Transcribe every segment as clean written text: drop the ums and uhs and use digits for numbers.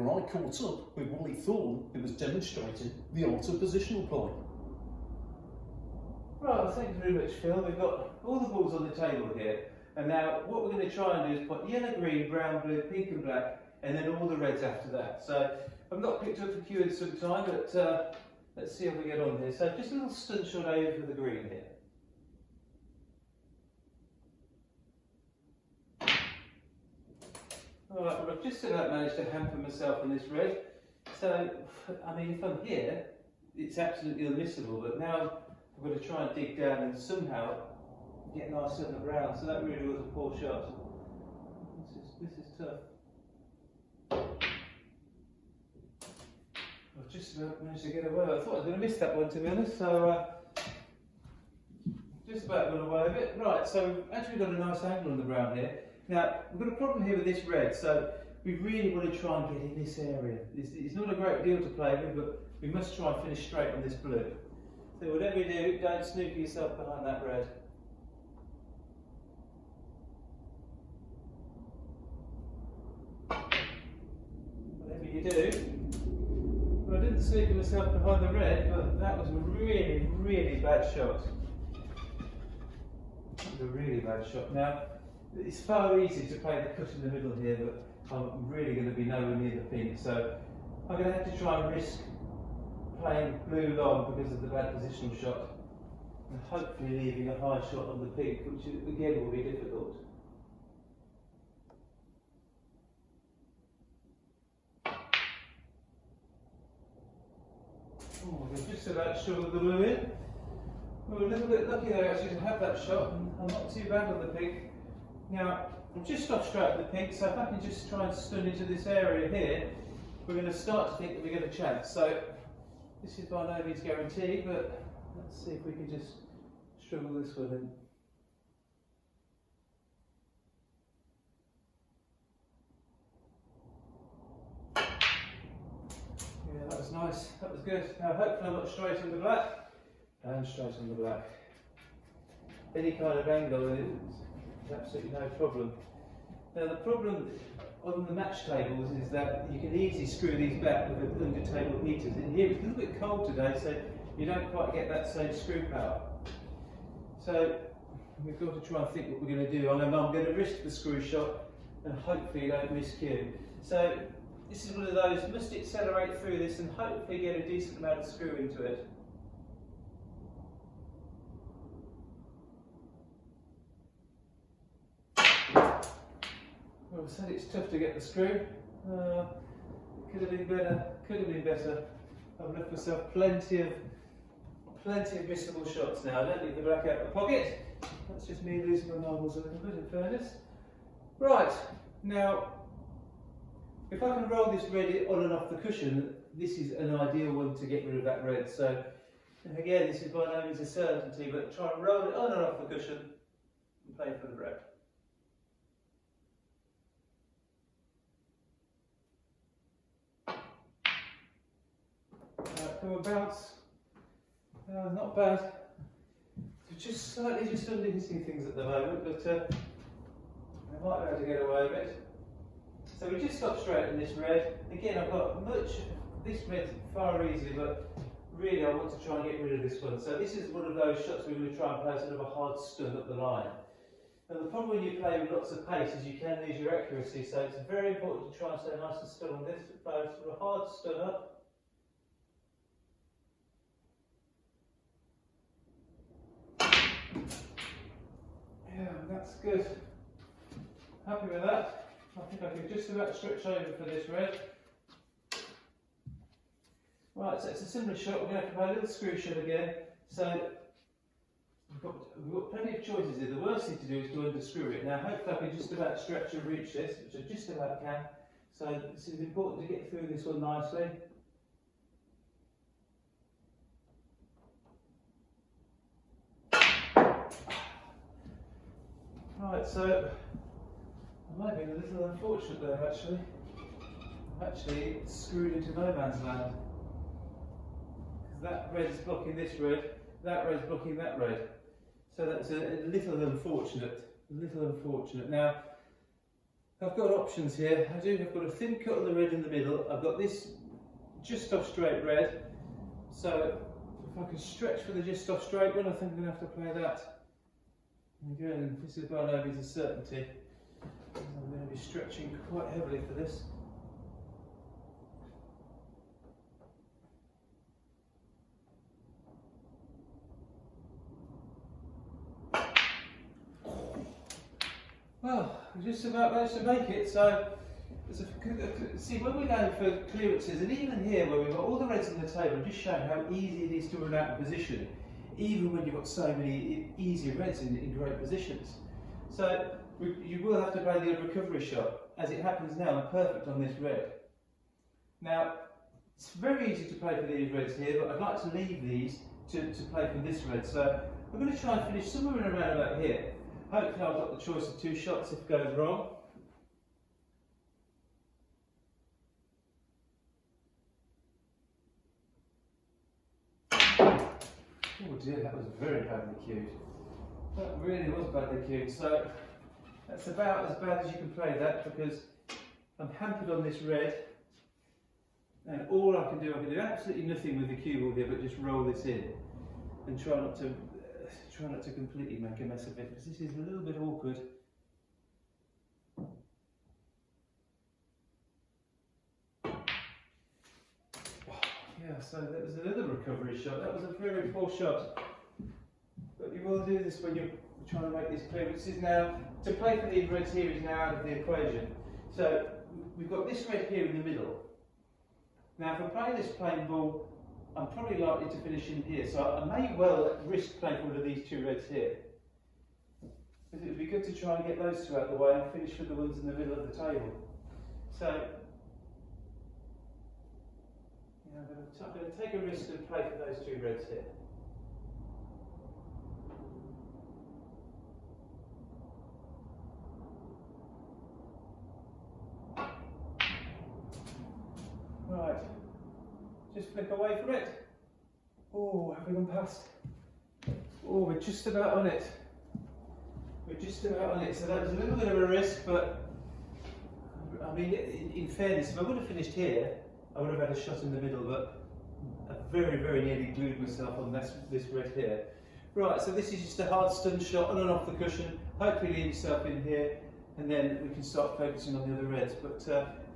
where I caught up with Willie Thorne, who was demonstrating the art of positional play. Right, well, thank you very much, Phil. We've got all the balls on the table here, and now what we're going to try and do is put yellow, green, brown, blue, pink and black, and then all the reds after that. So I've not picked up the cue in some time, but let's see how we get on here. So just a little stunt shot over the green here. Alright, well I've just about managed to hamper myself on this red. So, I mean, if I'm here, it's absolutely unmissable, but now I'm going to try and dig down and somehow get nice on the brown. So that really was a poor shot. This is tough. I've just about managed to get away. I thought I was going to miss that one, to be honest, so just about got away with it. Right, so we've actually got a nice angle on the brown here. Now, we've got a problem here with this red, so we really want to try and get in this area. It's not a great deal to play with, but we must try and finish straight on this blue. So whatever you do, don't snoop yourself behind that red. Whatever you do. Well, I didn't snoop myself behind the red, but that was a really, really bad shot. That was a really bad shot. Now, it's far easier to play the cut in the middle here, but I'm really going to be nowhere near the pink, so I'm going to have to try and risk playing blue long because of the bad positional shot, and hopefully leaving a high shot on the pink, which again will be difficult. Oh, we're just about sure of the blue in. We were a little bit lucky though actually to have that shot, and I'm not too bad on the pink. Now, I'm just off straight with the pink, so if I can just try and stun into this area here, we're going to start to think that we're going to chance. So, this is by no means guaranteed, but let's see if we can just struggle this one in. Yeah, that was nice, that was good. Now, hopefully I'm not straight on the black, and straight on the black. Any kind of angle is absolutely no problem. Now the problem on the match tables is that you can easily screw these back with under table heaters. In here it's a little bit cold today, so you don't quite get that same screw power. So we've got to try and think what we're going to do. I know I'm going to risk the screw shot and hopefully don't miss cue. So this is one of those, must accelerate through this and hopefully get a decent amount of screw into it. Well, I said it's tough to get the screw. It could have been better. Could have been better. I've left myself plenty of missable shots now. I don't need the black out of the pocket. That's just me losing my marbles a little bit, in fairness. Right, now, if I can roll this red on and off the cushion, this is an ideal one to get rid of that red. So, again, this is by no means a certainty, but try and roll it on and off the cushion and play for the red. Come on, bounce. Not bad. Just slightly just under hitting things at the moment, but I might be able to get away with it. So we just stop straight in this red. Again, I've got this red's far easier, but really I want to try and get rid of this one. So this is one of those shots we're going to try and play sort of a hard stun up the line. And the problem when you play with lots of pace is you can lose your accuracy, so it's very important to try and stay nice and still on this. Play sort of a hard stun up. Yeah, that's good. Happy with that. I think I can just about stretch over for this red. Right, so it's a similar shot. We're going to have to play a little screw shot again. So we've got plenty of choices here. The worst thing to do is to unscrew it. Now hopefully I can just about stretch and reach this, which I just about can. So this is important to get through this one nicely. Right, so I might have been a little unfortunate there actually. I've actually screwed into no man's land. Because that red is blocking this red, that red's blocking that red. So that's a little unfortunate. Now, I've got options here. I've got a thin cut on the red in the middle. I've got this just off straight red. So if I can stretch for the just off straight one, I think I'm going to have to play that. And again, this is going over to certainty. I'm going to be stretching quite heavily for this. Well, I just about managed to make it, so see when we're going for clearances, and even here where we've got all the reds on the table, I'm just showing how easy it is to run out of position, even when you've got so many easy reds in great positions. So you will have to play the recovery shot. As it happens now, I'm perfect on this red. Now, it's very easy to play for these reds here, but I'd like to leave these to play for this red. So I'm going to try and finish somewhere around about here. Hopefully I've got the choice of 2 shots if it goes wrong. Oh dear, that was very badly cued. That really was badly cued. So that's about as bad as you can play that, because I'm hampered on this red, and all I can do absolutely nothing with the cue ball here but just roll this in and try not to completely make a mess of it, because this is a little bit awkward. Yeah, so that was another recovery shot. That was a very poor shot. But you will do this when you're trying to make these clearances. Now, to play for these reds here is now out of the equation. So we've got this red here in the middle. Now, if I play this plain ball, I'm probably likely to finish in here, so I may well risk playing for one of these 2 reds here. Because it would be good to try and get those 2 out of the way and finish with the ones in the middle of the table. So, yeah, I'm going to take a risk and play for those 2 reds here. Right. Just flick away from it. Oh, have we gone past? Oh, we're just about on it. We're just about on it. So that was a little bit of a risk, but I mean, in fairness, if I would have finished here, I would have had a shot in the middle, but I very, very nearly glued myself on this red here. Right, so this is just a hard stun shot on and off the cushion. Hopefully leave yourself in here, and then we can start focusing on the other reds. But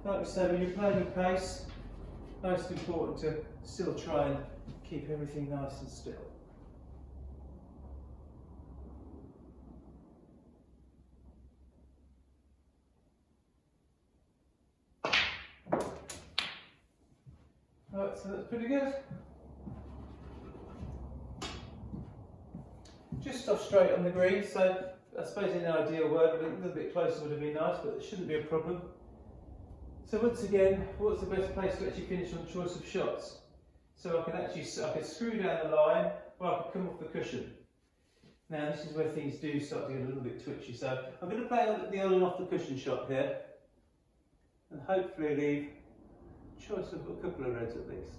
like we said, when you're playing with pace, most important to still try and keep everything nice and still. Right, so that's pretty good. Just off straight on the green, so I suppose in an ideal world a little bit closer would have been nice, but it shouldn't be a problem. So once again, what's the best place to actually finish on choice of shots? So I could screw down the line, or I could come off the cushion. Now this is where things do start to get a little bit twitchy. So I'm going to play the on and off the cushion shot here, and hopefully leave choice of a couple of reds at least.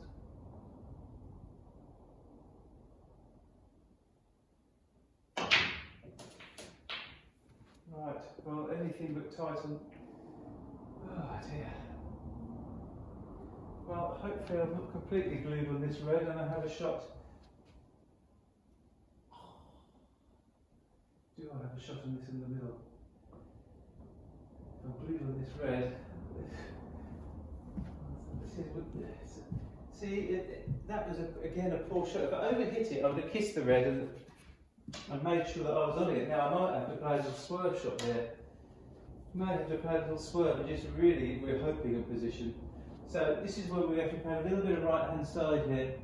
Right, well, anything but tight and... Oh dear. Well, hopefully I'm not completely glued on this red and I have a shot. Do I have a shot on this in the middle? If I'm glued on this red... See, that was again a poor shot. If I overhit it, I would have kissed the red and made sure that I was on it. Now I might have to play a little swerve shot there. Might have to play a little swerve, and just really we're hoping a position. So this is where we have to play a little bit of right hand side here.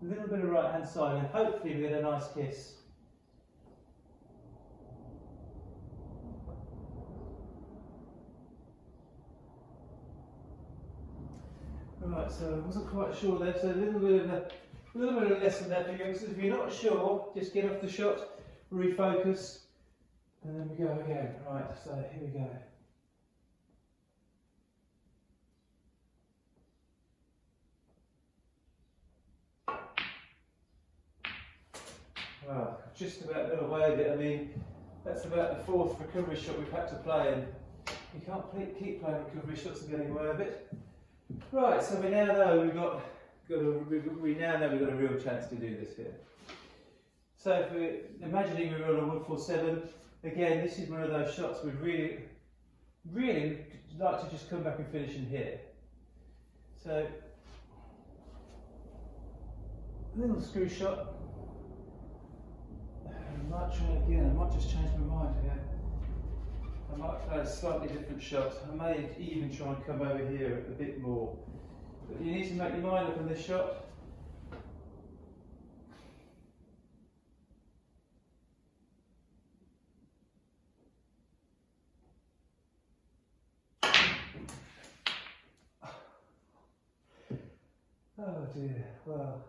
A little bit of right hand side, and hopefully we get a nice kiss. Right, so I wasn't quite sure there, so a little bit of a lesson there for youngsters. If you're not sure, just get off the shot, refocus, and then we go again. Right, so here we go. Wow, just about got away with it. I mean, That's about the fourth recovery shot we've had to play, and you can't keep playing recovery shots and getting away with it. Right, so we now know we've got a real chance to do this here. So if we're imagining we're on a 147, again, this is one of those shots we'd really like to just come back and finish in here. So, a little screw shot. I might try again, I might just change my mind here. I might play a slightly different shot. I may even try and come over here a bit more. But you need to make your mind up on this shot. Oh dear, well,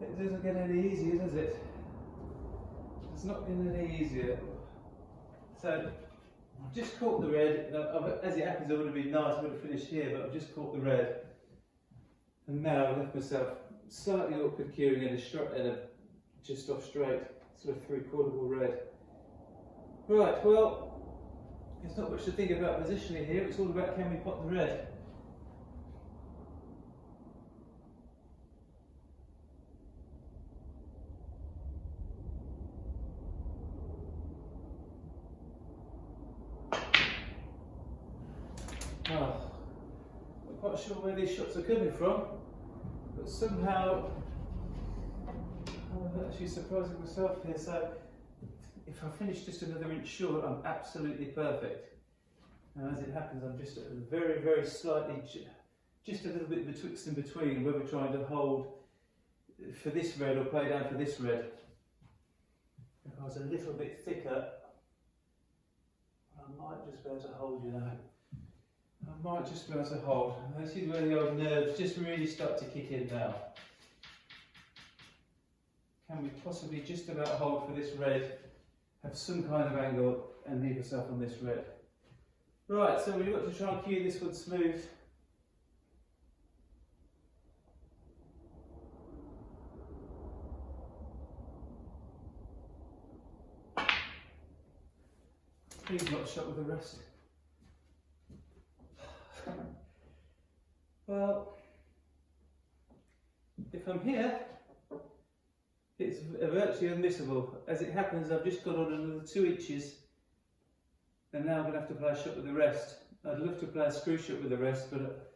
it doesn't get any easier, does it? It's not getting any easier. So, I've just caught the red. As it happens, it would have been nice, I would have finished here, but I've just caught the red. And now I've left myself slightly awkward cueing and a just off straight, sort of 3/4 ball red. Right, well, there's not much to think about positioning here, it's all about can we pot the red. Oh, I'm not quite sure where these shots are coming from, but somehow I'm actually surprising myself here. So if I finish just another inch short, I'm absolutely perfect. And as it happens, I'm just very, very slightly, just a little bit betwixt and between whether we're trying to hold for this red or play down for this red. If I was a little bit thicker, I might just be able to hold, you know. I might just be able to hold. This is where the old nerves just really start to kick in now. Can we possibly just about hold for this red, have some kind of angle and leave yourself on this red? Right, so we've got to try and cue this one smooth. Please not shot with the rest. Well, if I'm here, it's virtually unmissable. As it happens, I've just got on another 2 inches, and now I'm going to have to play a shot with the rest. I'd love to play a screw shot with the rest, but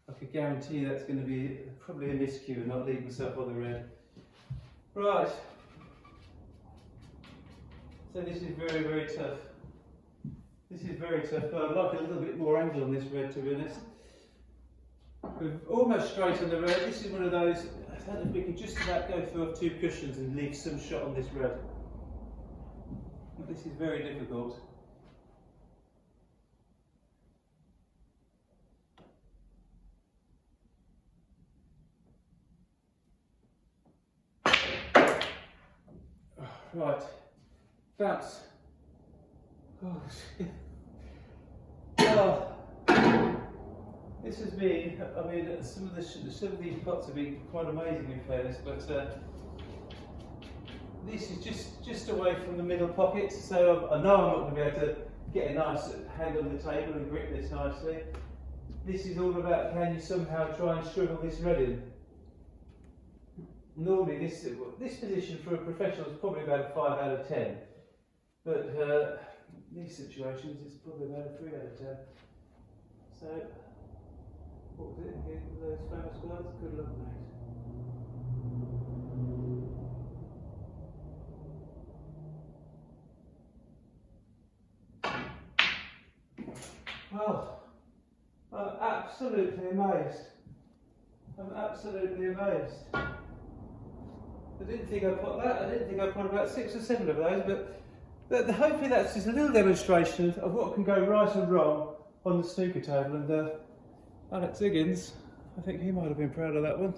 I could guarantee that's going to be probably a miscue and not leave myself on the red. Right. So this is very, very tough. This is very tough, but I'd like a little bit more angle on this red, to be honest. We're almost straight on the red. This is one of those, I don't know if we can just about go through off 2 cushions and leave some shot on this red. But this is very difficult. Right, bounce. Oh, oh. This has been, I mean, some of these pots have been quite amazing in fairness, but this is just away from the middle pocket, so I know I'm not going to be able to get a nice hand on the table and grip this nicely. This is all about can you somehow try and struggle this red in. Normally this position for a professional is probably about a 5 out of 10, but these situations it's probably about a 3 out of 10. So, what was it again, those famous words? Good luck, mate. Well, I'm absolutely amazed. I'm absolutely amazed. I didn't think I'd put that. I didn't think I'd put about 6 or 7 of those, but hopefully that's just a little demonstration of what can go right and wrong on the snooker table. And Alex Higgins, I think he might have been proud of that one.